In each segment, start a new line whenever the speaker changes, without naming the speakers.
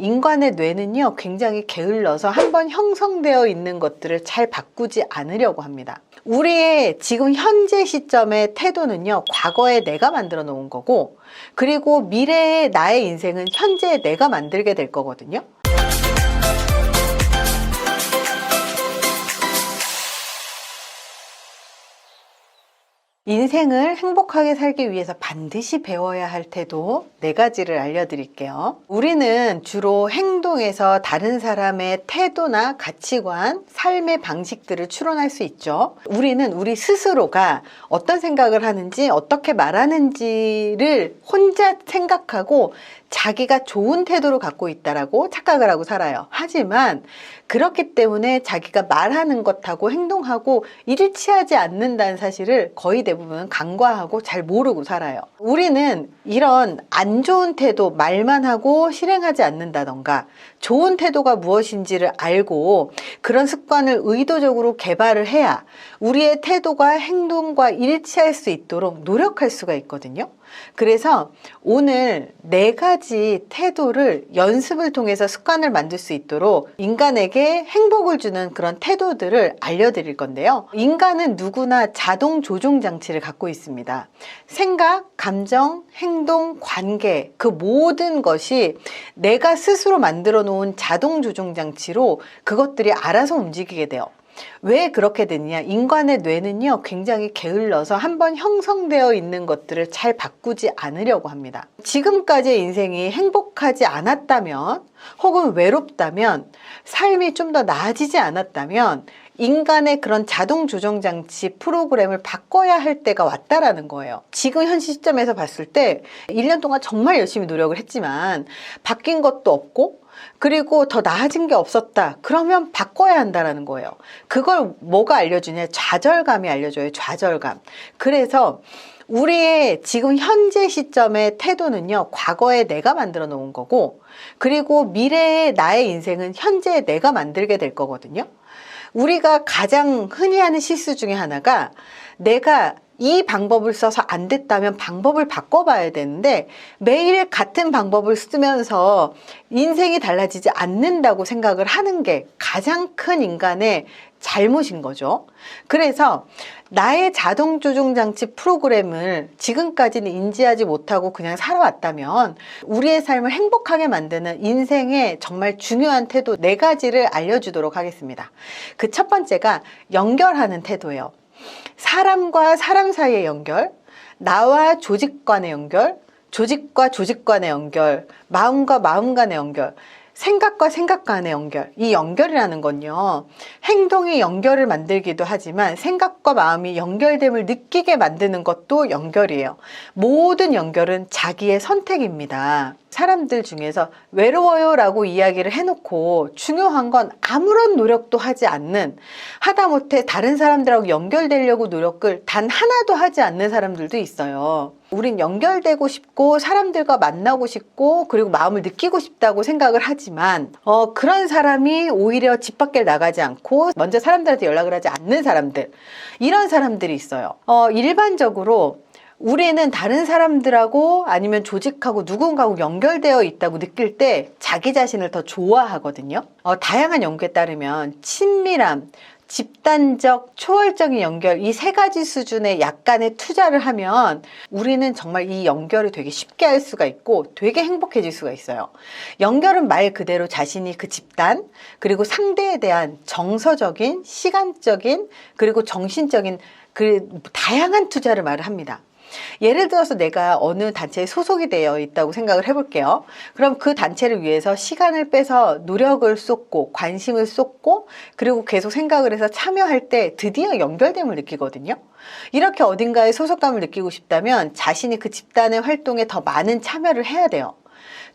인간의 뇌는요, 굉장히 게을러서 한번 형성되어 있는 것들을 잘 바꾸지 않으려고 합니다. 우리의 지금 현재 시점의 태도는요, 과거에 내가 만들어 놓은 거고, 그리고 미래의 나의 인생은 현재의 내가 만들게 될 거거든요. 인생을 행복하게 살기 위해서 반드시 배워야 할 태도 4가지를 알려드릴게요. 우리는 주로 행동에서 다른 사람의 태도나 가치관, 삶의 방식들을 추론할 수 있죠. 우리는 우리 스스로가 어떤 생각을 하는지, 어떻게 말하는지를 혼자 생각하고 자기가 좋은 태도를 갖고 있다라고 착각을 하고 살아요. 하지만 그렇기 때문에 자기가 말하는 것하고 행동하고 일치하지 않는다는 사실을 거의 대부분 간과하고 잘 모르고 살아요. 우리는 이런 안 좋은 태도, 말만 하고 실행하지 않는다던가, 좋은 태도가 무엇인지를 알고 그런 습관을 의도적으로 개발을 해야 우리의 태도가 행동과 일치할 수 있도록 노력할 수가 있거든요. 그래서 오늘 4가지 태도를 연습을 통해서 습관을 만들 수 있도록 인간에게 행복을 주는 그런 태도들을 알려드릴 건데요. 인간은 누구나 자동 조종 장치를 갖고 있습니다. 생각, 감정, 행동, 관계, 그 모든 것이 내가 스스로 만들어 놓은 자동 조종 장치로 그것들이 알아서 움직이게 돼요. 왜 그렇게 됐냐? 인간의 뇌는요, 굉장히 게을러서 한번 형성되어 있는 것들을 잘 바꾸지 않으려고 합니다. 지금까지의 인생이 행복하지 않았다면, 혹은 외롭다면, 삶이 좀 더 나아지지 않았다면 인간의 그런 자동 조정 장치 프로그램을 바꿔야 할 때가 왔다라는 거예요. 지금 현 시점에서 봤을 때 1년 동안 정말 열심히 노력을 했지만 바뀐 것도 없고, 그리고 더 나아진 게 없었다. 그러면 바꿔야 한다라는 거예요. 그걸 뭐가 알려주냐? 좌절감이 알려줘요. 좌절감. 그래서 우리의 지금 현재 시점의 태도는요, 과거에 내가 만들어 놓은 거고, 그리고 미래의 나의 인생은 현재의 내가 만들게 될 거거든요. 우리가 가장 흔히 하는 실수 중에 하나가, 내가 이 방법을 써서 안 됐다면 방법을 바꿔봐야 되는데 매일 같은 방법을 쓰면서 인생이 달라지지 않는다고 생각을 하는 게 가장 큰 인간의 잘못인 거죠. 그래서 나의 자동 조종 장치 프로그램을 지금까지는 인지하지 못하고 그냥 살아왔다면 우리의 삶을 행복하게 만드는 인생의 정말 중요한 태도 4가지를 알려주도록 하겠습니다. 그 첫 번째가 연결하는 태도예요. 사람과 사람 사이의 연결, 나와 조직 간의 연결, 조직과 조직 간의 연결, 마음과 마음 간의 연결, 생각과 생각 간의 연결. 이 연결이라는 건요, 행동이 연결을 만들기도 하지만 생각과 마음이 연결됨을 느끼게 만드는 것도 연결이에요. 모든 연결은 자기의 선택입니다. 사람들 중에서 외로워요 라고 이야기를 해놓고 중요한 건 아무런 노력도 하지 않는, 하다못해 다른 사람들하고 연결되려고 노력을 단 하나도 하지 않는 사람들도 있어요. 우린 연결되고 싶고 사람들과 만나고 싶고 그리고 마음을 느끼고 싶다고 생각을 하지만 그런 사람이 오히려 집 밖에 나가지 않고 먼저 사람들한테 연락을 하지 않는 사람들, 이런 사람들이 있어요. 일반적으로 우리는 다른 사람들하고 아니면 조직하고 누군가하고 연결되어 있다고 느낄 때 자기 자신을 더 좋아하거든요. 다양한 연구에 따르면 친밀함, 집단적, 초월적인 연결, 이 3가지 수준의 약간의 투자를 하면 우리는 정말 이 연결을 되게 쉽게 할 수가 있고 되게 행복해질 수가 있어요. 연결은 말 그대로 자신이 그 집단, 그리고 상대에 대한 정서적인, 시간적인, 그리고 정신적인 그 다양한 투자를 말을 합니다. 예를 들어서 내가 어느 단체에 소속이 되어 있다고 생각을 해볼게요. 그럼 그 단체를 위해서 시간을 빼서 노력을 쏟고 관심을 쏟고 그리고 계속 생각을 해서 참여할 때 드디어 연결됨을 느끼거든요. 이렇게 어딘가에 소속감을 느끼고 싶다면 자신이 그 집단의 활동에 더 많은 참여를 해야 돼요.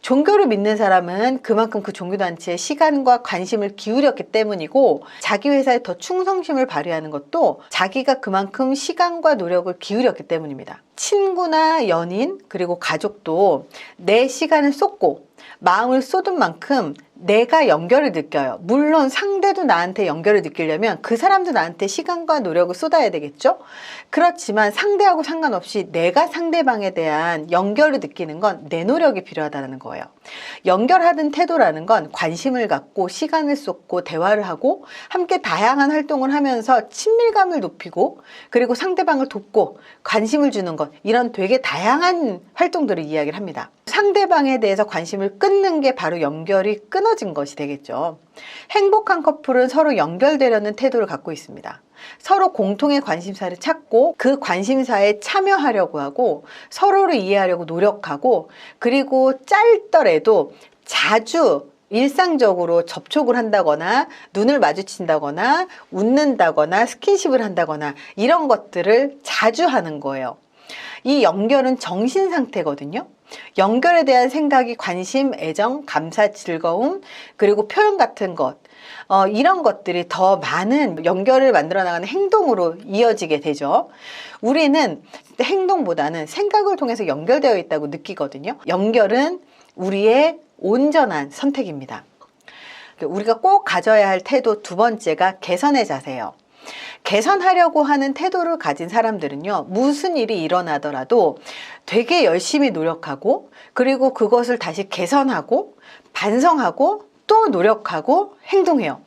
종교를 믿는 사람은 그만큼 그 종교단체에 시간과 관심을 기울였기 때문이고, 자기 회사에 더 충성심을 발휘하는 것도 자기가 그만큼 시간과 노력을 기울였기 때문입니다. 친구나 연인 그리고 가족도 내 시간을 쏟고 마음을 쏟은 만큼 내가 연결을 느껴요. 물론 상대도 나한테 연결을 느끼려면 그 사람도 나한테 시간과 노력을 쏟아야 되겠죠? 그렇지만 상대하고 상관없이 내가 상대방에 대한 연결을 느끼는 건 내 노력이 필요하다는 거예요. 연결하는 태도라는 건 관심을 갖고 시간을 쏟고 대화를 하고 함께 다양한 활동을 하면서 친밀감을 높이고 그리고 상대방을 돕고 관심을 주는 것, 이런 되게 다양한 활동들을 이야기를 합니다. 상대방에 대해서 관심을 끊는 게 바로 연결이 끊어진 것이 되겠죠. 행복한 커플은 서로 연결되려는 태도를 갖고 있습니다. 서로 공통의 관심사를 찾고 그 관심사에 참여하려고 하고 서로를 이해하려고 노력하고, 그리고 짧더라도 자주 일상적으로 접촉을 한다거나 눈을 마주친다거나 웃는다거나 스킨십을 한다거나 이런 것들을 자주 하는 거예요. 이 연결은 정신 상태거든요. 연결에 대한 생각이 관심, 애정, 감사, 즐거움, 그리고 표현 같은 것, 이런 것들이 더 많은 연결을 만들어 나가는 행동으로 이어지게 되죠. 우리는 행동보다는 생각을 통해서 연결되어 있다고 느끼거든요. 연결은 우리의 온전한 선택입니다. 우리가 꼭 가져야 할 태도 두 번째가 개선의 자세예요. 개선하려고 하는 태도를 가진 사람들은요, 무슨 일이 일어나더라도 되게 열심히 노력하고, 그리고 그것을 다시 개선하고 반성하고 또 노력하고 행동해요.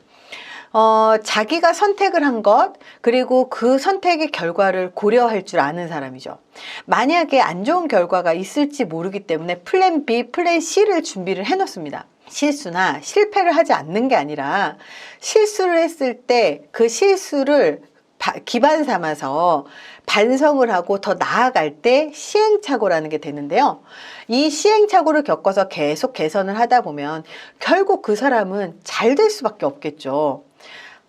자기가 선택을 한 것, 그리고 그 선택의 결과를 고려할 줄 아는 사람이죠. 만약에 안 좋은 결과가 있을지 모르기 때문에 플랜 B, 플랜 C를 준비를 해 놓습니다. 실수나 실패를 하지 않는 게 아니라 실수를 했을 때 그 실수를 기반 삼아서 반성을 하고 더 나아갈 때 시행착오라는 게 되는데요. 이 시행착오를 겪어서 계속 개선을 하다 보면 결국 그 사람은 잘 될 수밖에 없겠죠.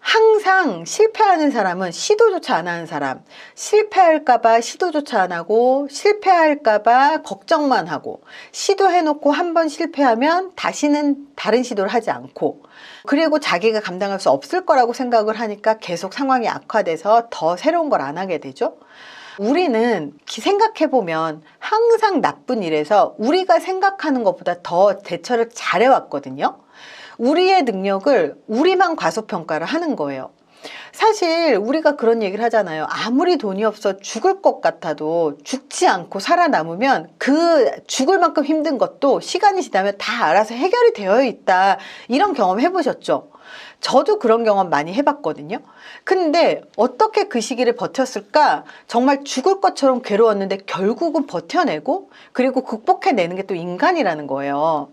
항상 실패하는 사람은 시도조차 안 하는 사람, 실패할까봐 시도조차 안 하고 실패할까봐 걱정만 하고, 시도해놓고 한번 실패하면 다시는 다른 시도를 하지 않고, 그리고 자기가 감당할 수 없을 거라고 생각을 하니까 계속 상황이 악화돼서 더 새로운 걸 안 하게 되죠. 우리는 생각해보면 항상 나쁜 일에서 우리가 생각하는 것보다 더 대처를 잘해왔거든요. 우리의 능력을 우리만 과소평가를 하는 거예요. 사실 우리가 그런 얘기를 하잖아요. 아무리 돈이 없어 죽을 것 같아도 죽지 않고 살아남으면 그 죽을 만큼 힘든 것도 시간이 지나면 다 알아서 해결이 되어 있다. 이런 경험 해보셨죠? 저도 그런 경험 많이 해봤거든요. 근데 어떻게 그 시기를 버텼을까? 정말 죽을 것처럼 괴로웠는데 결국은 버텨내고, 그리고 극복해내는 게 또 인간이라는 거예요.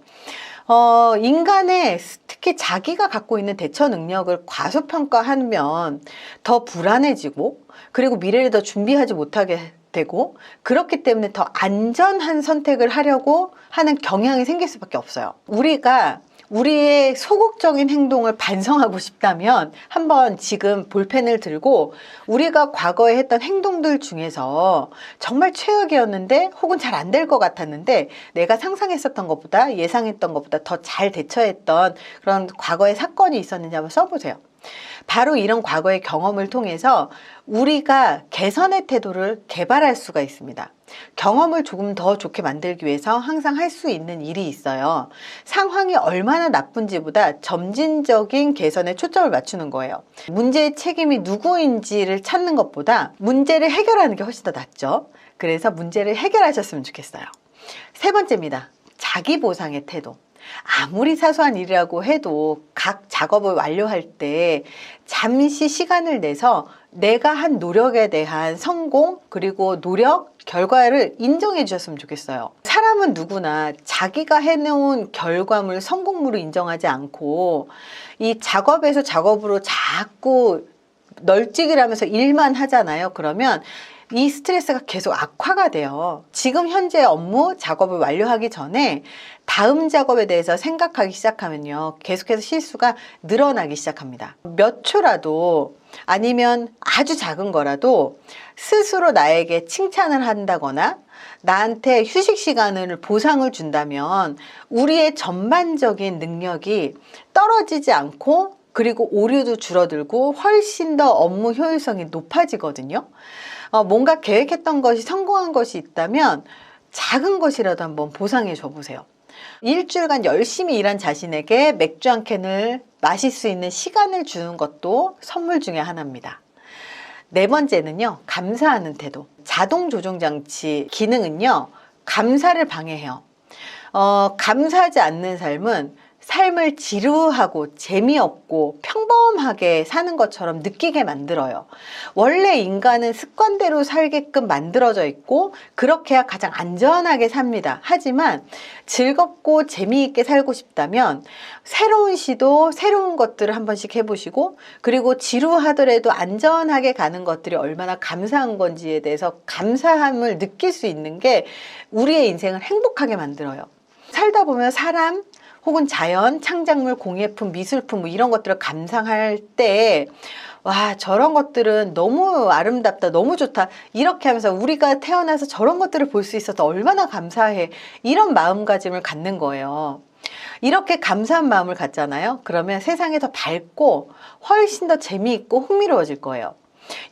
인간의 특히 자기가 갖고 있는 대처 능력을 과소평가하면 더 불안해지고, 그리고 미래를 더 준비하지 못하게 되고, 그렇기 때문에 더 안전한 선택을 하려고 하는 경향이 생길 수밖에 없어요. 우리가 우리의 소극적인 행동을 반성하고 싶다면 한번 지금 볼펜을 들고 우리가 과거에 했던 행동들 중에서 정말 최악이었는데 혹은 잘 안 될 것 같았는데 내가 상상했었던 것보다, 예상했던 것보다 더 잘 대처했던 그런 과거의 사건이 있었는지 한번 써보세요. 바로 이런 과거의 경험을 통해서 우리가 개선의 태도를 개발할 수가 있습니다. 경험을 조금 더 좋게 만들기 위해서 항상 할 수 있는 일이 있어요. 상황이 얼마나 나쁜지보다 점진적인 개선에 초점을 맞추는 거예요. 문제의 책임이 누구인지를 찾는 것보다 문제를 해결하는 게 훨씬 더 낫죠. 그래서 문제를 해결하셨으면 좋겠어요. 세 번째입니다. 자기 보상의 태도. 아무리 사소한 일이라고 해도 각 작업을 완료할 때 잠시 시간을 내서 내가 한 노력에 대한 성공, 그리고 노력, 결과를 인정해 주셨으면 좋겠어요. 사람은 누구나 자기가 해놓은 결과물, 성공물을 인정하지 않고 이 작업에서 작업으로 자꾸 널찍이를 하면서 일만 하잖아요. 그러면 이 스트레스가 계속 악화가 돼요. 지금 현재 업무 작업을 완료하기 전에 다음 작업에 대해서 생각하기 시작하면요, 계속해서 실수가 늘어나기 시작합니다. 몇 초라도, 아니면 아주 작은 거라도 스스로 나에게 칭찬을 한다거나 나한테 휴식 시간을 보상을 준다면 우리의 전반적인 능력이 떨어지지 않고, 그리고 오류도 줄어들고 훨씬 더 업무 효율성이 높아지거든요. 뭔가 계획했던 것이 성공한 것이 있다면 작은 것이라도 한번 보상해 줘 보세요. 일주일간 열심히 일한 자신에게 맥주 한 캔을 마실 수 있는 시간을 주는 것도 선물 중에 하나입니다. 네 번째는요, 감사하는 태도. 자동 조종 장치 기능은요, 감사를 방해해요. 감사하지 않는 삶을 지루하고 재미없고 평범하게 사는 것처럼 느끼게 만들어요. 원래 인간은 습관대로 살게끔 만들어져 있고 그렇게 해야 가장 안전하게 삽니다. 하지만 즐겁고 재미있게 살고 싶다면 새로운 시도, 새로운 것들을 한 번씩 해보시고, 그리고 지루하더라도 안전하게 가는 것들이 얼마나 감사한 건지에 대해서 감사함을 느낄 수 있는 게 우리의 인생을 행복하게 만들어요. 살다 보면 사람 혹은 자연, 창작물, 공예품, 미술품 뭐 이런 것들을 감상할 때 와, 저런 것들은 너무 아름답다, 너무 좋다, 이렇게 하면서 우리가 태어나서 저런 것들을 볼 수 있어서 얼마나 감사해, 이런 마음가짐을 갖는 거예요. 이렇게 감사한 마음을 갖잖아요. 그러면 세상이 더 밝고 훨씬 더 재미있고 흥미로워질 거예요.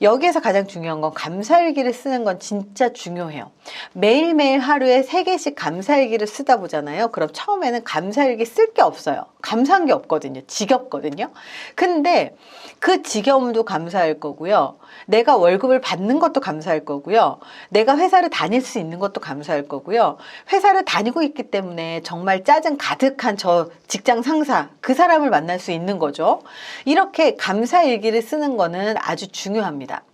여기에서 가장 중요한 건 감사일기를 쓰는 건 진짜 중요해요. 매일매일 하루에 3개씩 감사일기를 쓰다 보잖아요. 그럼 처음에는 감사일기 쓸 게 없어요. 감사한 게 없거든요. 지겹거든요. 근데 그 지겨움도 감사할 거고요. 내가 월급을 받는 것도 감사할 거고요. 내가 회사를 다닐 수 있는 것도 감사할 거고요. 회사를 다니고 있기 때문에 정말 짜증 가득한 저 직장 상사, 그 사람을 만날 수 있는 거죠. 이렇게 감사일기를 쓰는 거는 아주 중요합니다.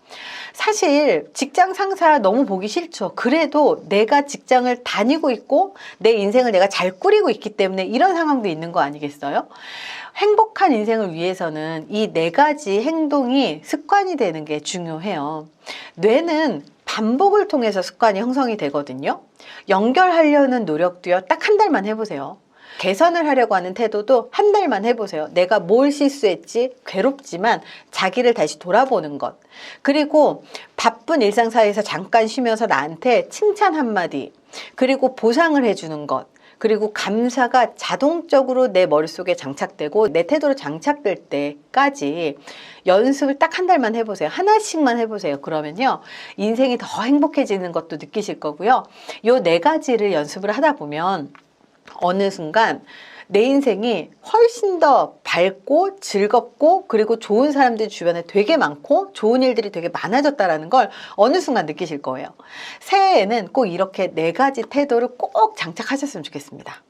사실 직장 상사 너무 보기 싫죠. 그래도 내가 직장을 다니고 있고 내 인생을 내가 잘 꾸리고 있기 때문에 이런 상황도 있는 거 아니겠어요? 행복한 인생을 위해서는 이 4가지 행동이 습관이 되는 게 중요해요. 뇌는 반복을 통해서 습관이 형성이 되거든요. 연결하려는 노력도요, 딱 1달만 해보세요. 개선을 하려고 하는 태도도 1달만 해보세요. 내가 뭘 실수했지? 괴롭지만 자기를 다시 돌아보는 것. 그리고 바쁜 일상사회에서 잠깐 쉬면서 나한테 칭찬 한마디, 그리고 보상을 해주는 것, 그리고 감사가 자동적으로 내 머릿속에 장착되고 내 태도로 장착될 때까지 연습을 딱 1달만 해보세요. 하나씩만 해보세요. 그러면요, 인생이 더 행복해지는 것도 느끼실 거고요. 요 4가지를 연습을 하다 보면 어느 순간 내 인생이 훨씬 더 밝고 즐겁고, 그리고 좋은 사람들이 주변에 되게 많고 좋은 일들이 되게 많아졌다는 걸 어느 순간 느끼실 거예요. 새해에는 꼭 이렇게 4가지 태도를 꼭 장착하셨으면 좋겠습니다.